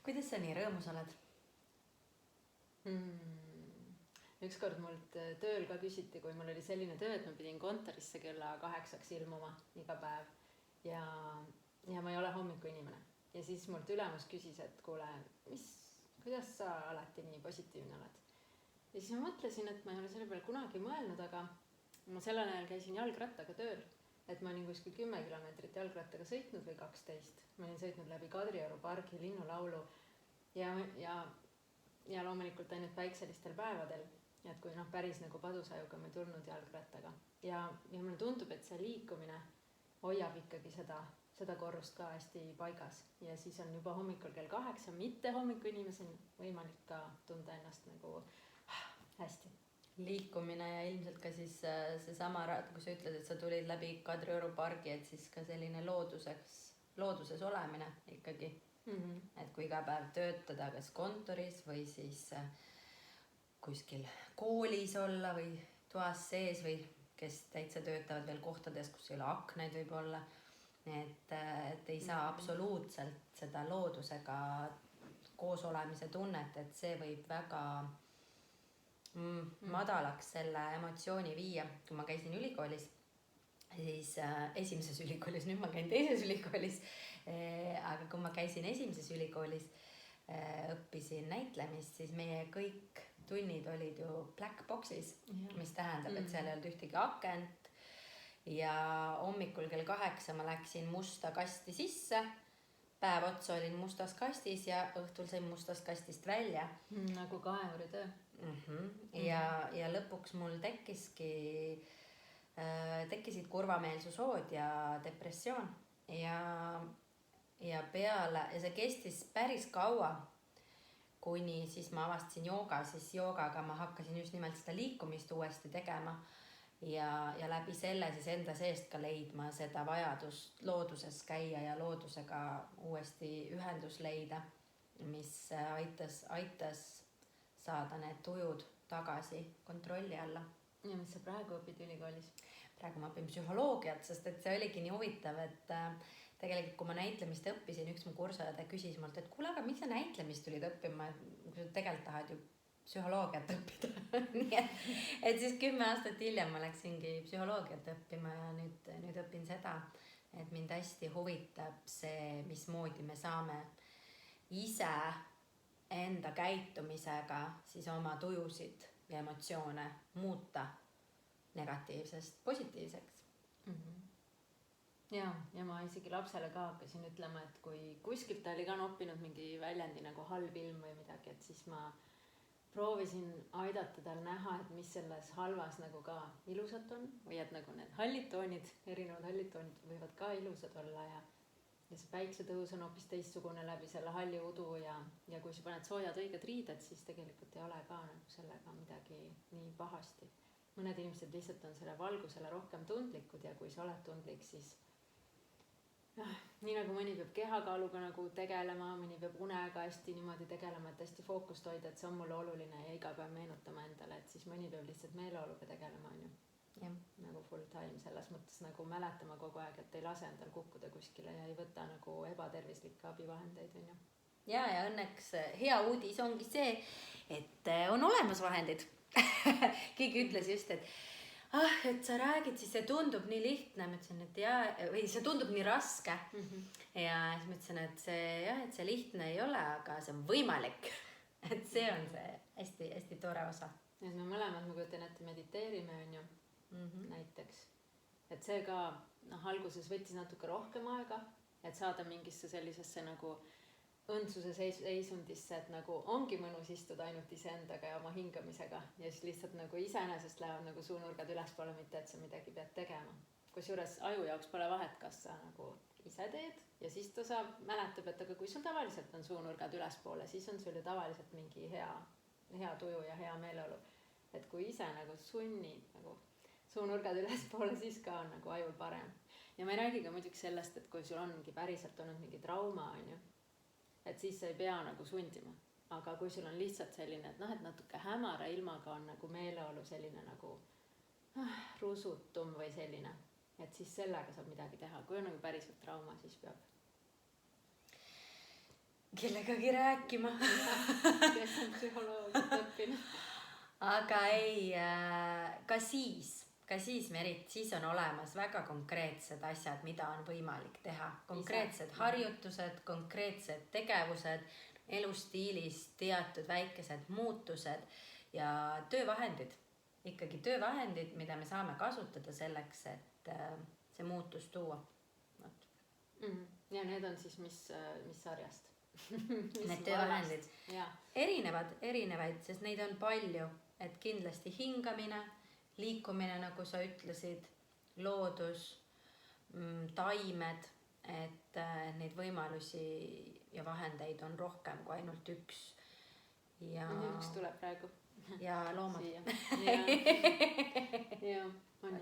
kuidas sa nii rõõmus oled? Ükskord mult tööl ka küsiti, kui mul oli selline töö, et ma pidin kontorisse kella 8 ilmuma iga päev ja ma ei ole hommikuinimene. Ja siis mult ülemus küsis, et kuule, kuidas sa alati nii positiivne oled? Ja siis ma mõtlesin, et ma ei ole selle peale kunagi mõelnud, aga ma sellel ajal käisin jalgrattaga tööl, et ma olin kuskil 10 kilomeetrit jalgrattaga sõitnud või 12. Ma olin sõitnud läbi Kadrioru pargi linnulaulu ja loomulikult ainult päikselistel päevadel, et kui päris nagu padusajuga me tulnud jalgrattaga. Ja mulle tundub, et see liikumine hoiab ikkagi seda korrust ka hästi paigas. Ja siis on juba hommikul kell 8, mitte hommikuinimesel võimalik ka tunda ennast nagu hästi. Liikumine ja ilmselt ka siis seesama, kui sa ütled, et sa tulid läbi Kadrioru pargi, et siis ka selline looduses olemine ikkagi. Et kui iga päev töötada kas kontoris või siis kuskil koolis olla või toas sees või kes täitsa töötavad veel kohtades, kus ei ole aknaid võib-olla, et ei saa absoluutselt seda loodusega koos olemise tunnet, et see võib väga madalaks selle emotsiooni viia. Kui ma käisin ülikoolis, siis esimeses ülikoolis, nüüd ma käin teises ülikoolis, aga kui ma käisin esimeses ülikoolis, õppisin näitlemist, siis meie kõik tunnid olid ju black box'is, mis tähendab, et seal ei olnud ühtegi akent ja hommikul kell 8 ma läksin musta kasti sisse, päev otsa olin mustas kastis ja õhtul sain mustast kastist välja. Nagu kaevuritöö. Ja lõpuks mul tekkisid kurvameelsushood ja depressioon ja see kestis päris kaua, kuni siis ma avastasin jooga, siis joogaga ma hakkasin just nimelt seda liikumist uuesti tegema ja läbi selle siis enda seest ka leidma seda vajadust looduses käia ja loodusega uuesti ühendus leida, mis aitas saada need tujud tagasi kontrolli alla. Ja mis sa praegu õpid ülikoolis? Praegu ma õpin psühholoogiat, sest et see oligi nii huvitav, et tegelikult kui ma näitlemist õppisin, üks mu kursaõde küsis mult, et kuule, aga miks sa näitlemist tulid õppima, kui sa tegelikult tahad ju psühholoogiat õppida. Nii et siis 10 aastat hiljem ma läksingi psühholoogiat õppima ja nüüd õpin seda, et mind hästi huvitab see, mismoodi me saame ise enda käitumisega siis oma tujusid ja emotsioone muuta negatiivsest positiivseks. Ja ma isegi lapsele ka hakkasin ütlema, et kui kuskilt ta oli ka noppinud mingi väljendi nagu halb ilm või midagi, et siis ma proovisin aidata tal näha, et mis selles halvas nagu ka ilusat on või et nagu need hallid toonid, erinevad hallid toonid võivad ka ilusad olla ja see päiksetõus on hoopis teistsugune läbi selle halli udu ja kui sa paned soojad õiged riided, siis tegelikult ei ole ka nagu sellega midagi nii pahasti. Mõned inimesed lihtsalt on selle valgusele rohkem tundlikud ja kui sa oled tundlik, siis nii nagu mõni peab kehakaaluga nagu tegelema, mõni peab unega hästi niimoodi tegelema, et hästi fookust hoida, et see on mulle oluline ja iga päev meenutama endale, et siis mõni peab lihtsalt meeleoluga tegelema, on ju. Ja. Nagu full time selles mõttes nagu mäletama kogu aeg, et ei lase endal kukkuda kuskile ja ei võta nagu ebatervislikke abivahendeid, on ju. Ja õnneks hea uudis ongi see, et on olemas vahendid. Keegi ütles just, et sa räägid, siis see tundub nii lihtne, ma ütlesin, et või see tundub nii raske. Ja siis ma ütlesin, et see lihtne ei ole, aga see on võimalik. Et see on see hästi, hästi tore osa. Ja me mõlemad, ma kujutan ette, mediteerime, on ju, näiteks. Et see ka alguses võttis natuke rohkem aega, et saada mingisse sellisesse nagu õndsuse seisundisse, et nagu ongi mõnus istuda ainult iseendaga ja oma hingamisega ja siis lihtsalt nagu iseenesest lähevad nagu suunurgad ülespoole, mitte et sa midagi pead tegema. Kusjuures aju jaoks pole vahet, kas sa nagu ise teed ja siis ta mäletab, et aga kui sul tavaliselt on suunurgad ülespoole, siis on sul ju tavaliselt mingi hea tuju ja hea meeleolu. Et kui ise nagu sunnid nagu suunurgad ülespoole, siis ka on nagu ajul parem. Ja ma ei räägi ka muidugi sellest, et kui sul ongi päriselt olnud mingi trauma, on ju, et siis sa ei pea nagu sundima. Aga kui sul on lihtsalt selline, et natuke hämara ilmaga on nagu meeleolu selline nagu rusutum või selline, et siis sellega saab midagi teha. Kui on nagu päriselt trauma, siis peab. kellegagi rääkima. kes on psühholoogiat õppinud. aga ei, ka siis Merit, siis on olemas väga konkreetsed asjad, mida on võimalik teha. Konkreetsed harjutused, konkreetsed tegevused, elustiilis teatud väikesed muutused ja töövahendid. Ikkagi töövahendid, mida me saame kasutada selleks, et see muutus tuua. Ja need on siis mis sarjast? Need töövahendid erinevaid, sest neid on palju, et kindlasti hingamine, liikumine, nagu sa ütlesid, loodus, taimed, et neid võimalusi ja vahendeid on rohkem kui ainult üks. Ja üks tuleb praegu. Ja loomad. ja on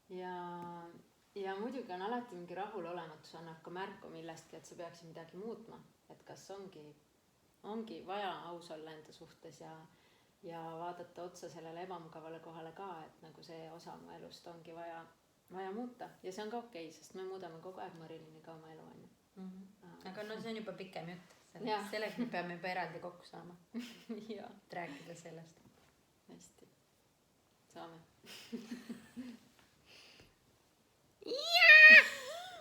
jah. Ja muidugi on alati mingi rahulolematus, annab ka märku millestki, et sa peaksid midagi muutma. Et kas ongi vaja aus olla enda suhtes ja vaadata otsa sellele ebamugavale kohale ka, et nagu see osa oma elust ongi vaja muuta. Ja see on ka okei, sest me muudame kogu aeg Marilini ka oma elu, on ju. Aga no see on juba pikem jutt. Selleks me peame juba eraldi kokku saama. Et rääkida sellest. Hästi. Saame.